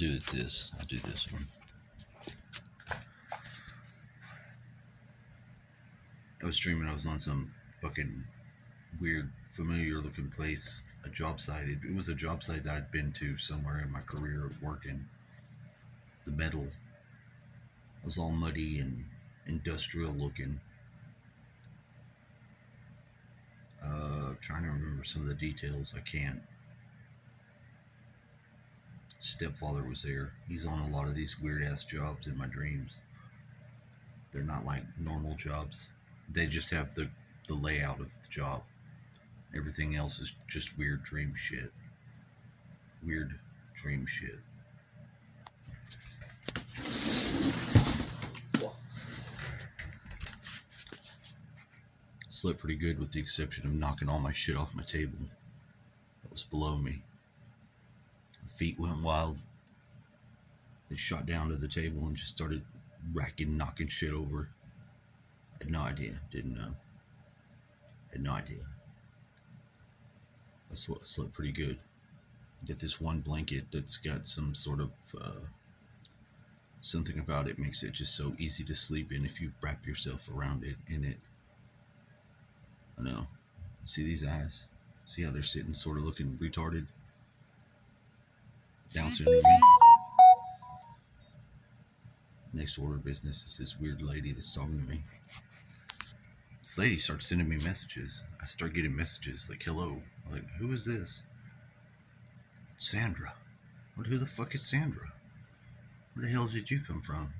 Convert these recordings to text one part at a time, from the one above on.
do this. I'll do this one. I was dreaming I was on some fucking weird, familiar looking place, a job site. It was a job site that I'd been to somewhere in my career working. The metal was all muddy and industrial looking. Trying to remember some of the details. I can't. Stepfather was there. He's on a lot of these weird ass jobs in my dreams. They're not like normal jobs. They just have the layout of the job. Everything else is just weird dream shit. Weird dream shit. Slept pretty good with the exception of knocking all my shit off my table that was below me. My feet went wild. They shot down to the table and just started knocking shit over. Had no idea. Didn't know. Had no idea. I slept pretty good. Get this one blanket that's got some sort of something about it makes it just so easy to sleep in if you wrap yourself around it in it. I know. See these eyes? See how they're sitting sort of looking retarded? Down syndrome. Next order of business is this weird lady that's talking to me. This lady starts sending me messages. I start getting messages like, hello. I'm like, who is this? It's Sandra. Who the fuck is Sandra? Where the hell did you come from?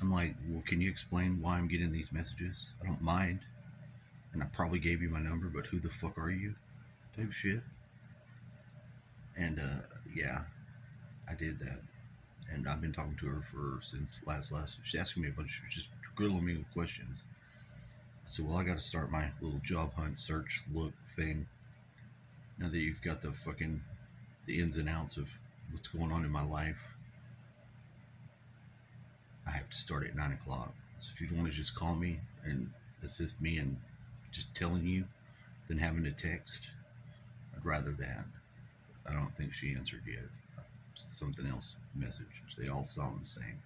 I'm like, well, can you explain why I'm getting these messages? I don't mind. And I probably gave you my number, but who the fuck are you? Type shit. And, yeah, I did that. And I've been talking to her since last. She's asking me she's just grilling me with questions. I said, well, I got to start my little job hunt, search, look thing. Now that you've got the ins and outs of what's going on in my life, I have to start at 9 o'clock. So if you want to just call me and assist me in just telling you than having to text, I'd rather that. I don't think she answered yet. Something else message. They all sound the same.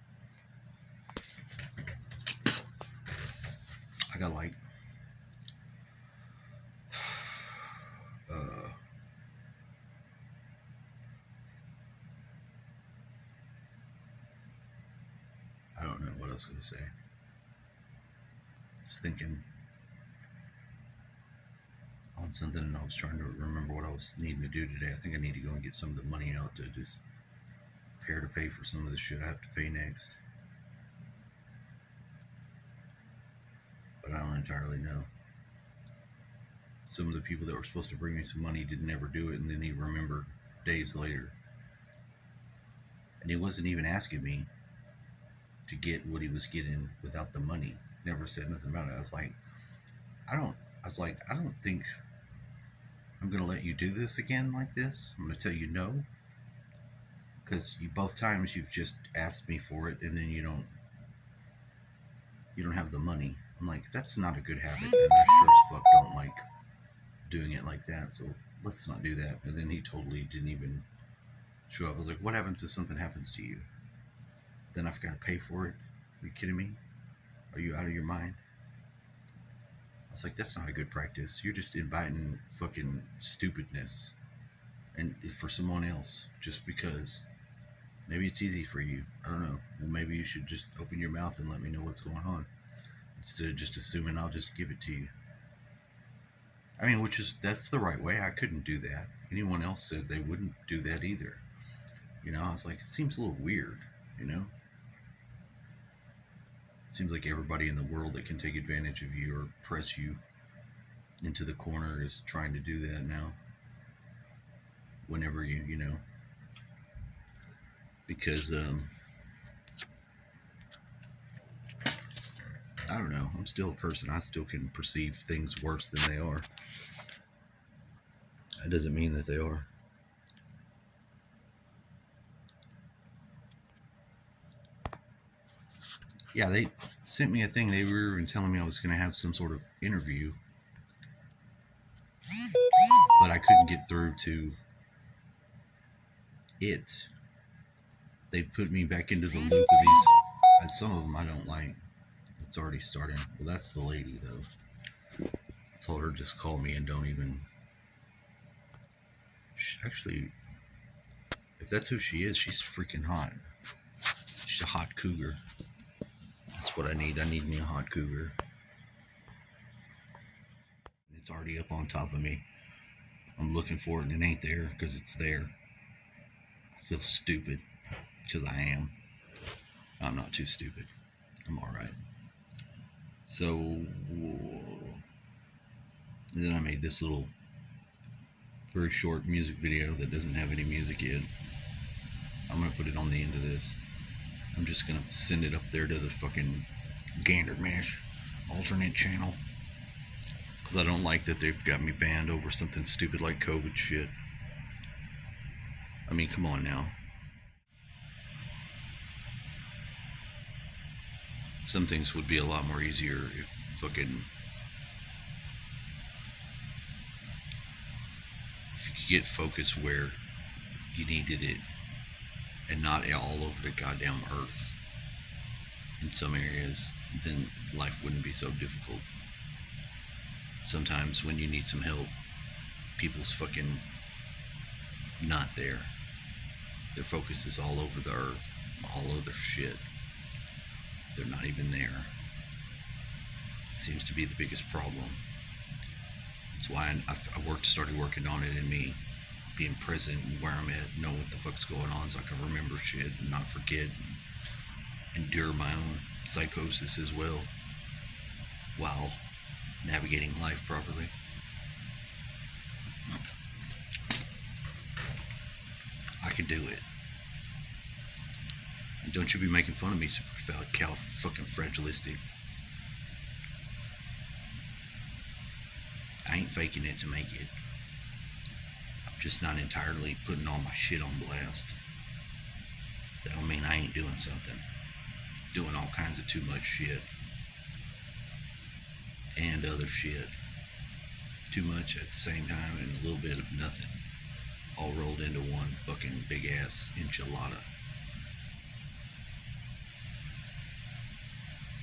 I got like I don't know what I was going to say. Just thinking on something, and I was trying to remember what I was needing to do today. I think I need to go and get some of the money out to just prepare to pay for some of the shit I have to pay next. But I don't entirely know. Some of the people that were supposed to bring me some money didn't ever do it, and then he remembered days later. And he wasn't even asking me to get what he was getting without the money. Never said nothing about it. I was like, I don't think I'm going to let you do this again like this. I'm going to tell you no. Because both times you've just asked me for it, and then you don't have the money. I'm like, that's not a good habit, and I sure as fuck don't like doing it like that, so let's not do that. And then he totally didn't even show up. I was like, what happens if something happens to you? Then I've got to pay for it? Are you kidding me? Are you out of your mind? I was like, that's not a good practice. You're just inviting fucking stupidness and for someone else just because. Maybe it's easy for you. I don't know. Well, maybe you should just open your mouth and let me know what's going on instead of just assuming I'll just give it to you. I mean, that's the right way. I couldn't do that. Anyone else said they wouldn't do that either. You know, I was like, it seems a little weird, you know? It seems like everybody in the world that can take advantage of you or press you into the corner is trying to do that now. Whenever you know. Because, I don't know. I'm still a person. I still can perceive things worse than they are. That doesn't mean that they are. Yeah, they sent me a thing. They were even telling me I was going to have some sort of interview. But I couldn't get through to it they put me back into the loop of these. And some of them I don't like. It's already starting. Well, that's the lady, though. I told her just call me and don't even. Actually, if that's who she is, she's freaking hot. She's a hot cougar. That's what I need. I need me a hot cougar. It's already up on top of me. I'm looking for it and it ain't there because it's there. I feel stupid because I am. I'm not too stupid. I'm alright. So, then I made this little very short music video that doesn't have any music yet. I'm going to put it on the end of this. I'm just going to send it up there to the fucking Gander Mash alternate channel. Because I don't like that they've got me banned over something stupid like COVID shit. I mean, come on now. Some things would be a lot more easier if fucking... if you could get focus where you needed it and not all over the goddamn earth in some areas, then life wouldn't be so difficult. Sometimes when you need some help, people's fucking not there. Their focus is all over the earth, all other shit. They're not even there. It seems to be the biggest problem. That's why I started working on it in me, being present and where I'm at, know what the fuck's going on, so I can remember shit and not forget and endure my own psychosis as well, while navigating life properly. I could do it. And don't you be making fun of me, super fucking fragilistic. I ain't faking it to make it. I'm just not entirely putting all my shit on blast. That don't mean I ain't doing something. Doing all kinds of too much shit. And other shit. Too much at the same time and a little bit of nothing. All rolled into one fucking big ass enchilada.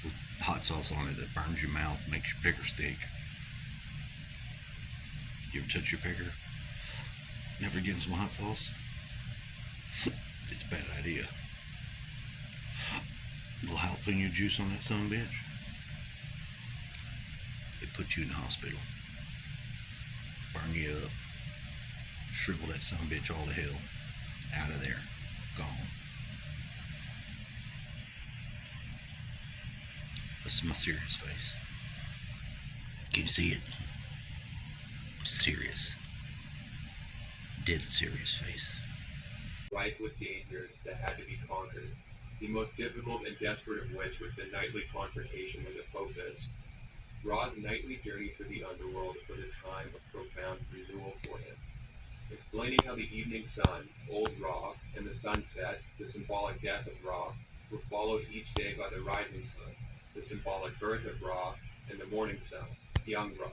With hot sauce on it that burns your mouth, makes your picker stick. You ever touch your picker? Never getting some hot sauce? It's a bad idea. A little jalapeno juice on that son bitch. It put you in the hospital. Burn you up. Shrivel that son bitch all to hell. Out of there. Gone. This is my serious face. Can you see it? Serious. Dead serious face. Rife with dangers that had to be conquered, the most difficult and desperate of which was the nightly confrontation with Apophis. Ra's nightly journey through the underworld was a time of profound renewal for him. Explaining how the evening sun, old Ra, and the sunset, the symbolic death of Ra, were followed each day by the rising sun, the symbolic birth of Ra, and the morning sun, young Ra.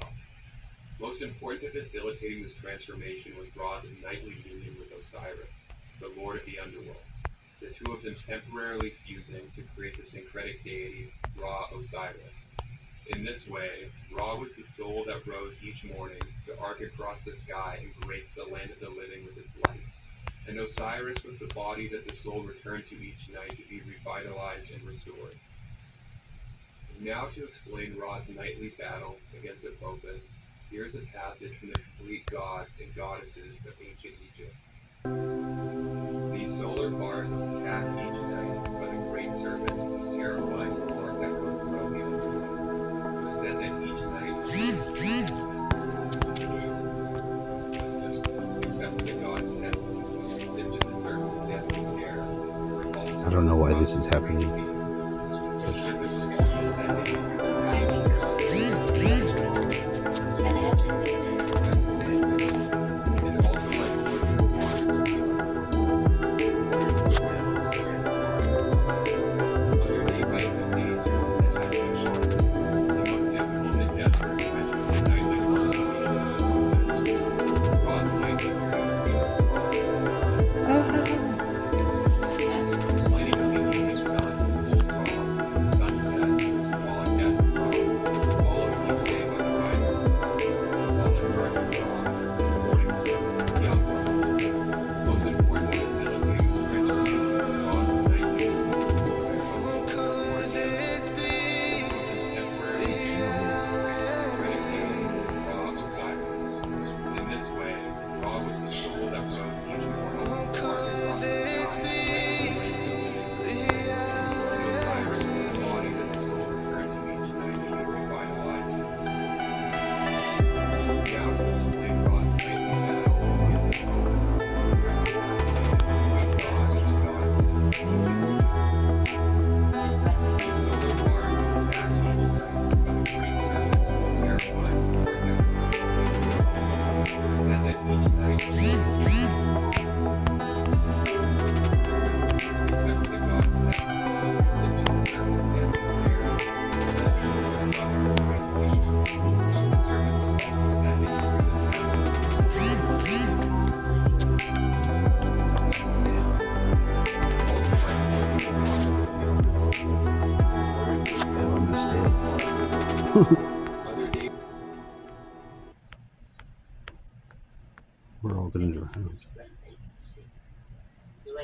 Most important to facilitating this transformation was Ra's nightly union with Osiris, the lord of the underworld, the two of them temporarily fusing to create the syncretic deity Ra-Osiris. In this way, Ra was the soul that rose each morning to arc across the sky and grace the land of the living with its light, and Osiris was the body that the soul returned to each night to be revitalized and restored. Now to explain Ra's nightly battle against Apophis, here's a passage from the complete gods and goddesses of ancient Egypt. These solar bards attack each night by the great serpent whose terrifying roar echoed throughout the underworld. It was said that each night, except for the god Set, resisted the serpent's deadly stare. I don't know why this is happening.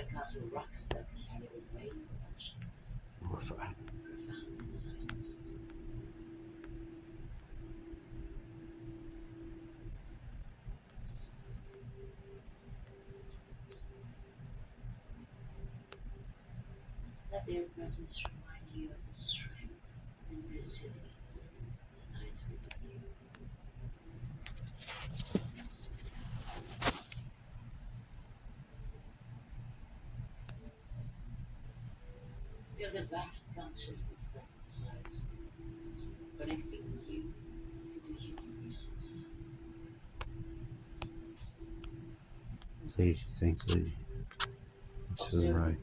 like cutting rocks that carry the weight of ancient wisdom, Horrifying. profound insights. Let their presence remind you of the strength and resilience that lies within you. Feel the vast consciousness that resides within, connecting you to the universe itself. Lady, thanks, lady. Thanks for the Observe the ride.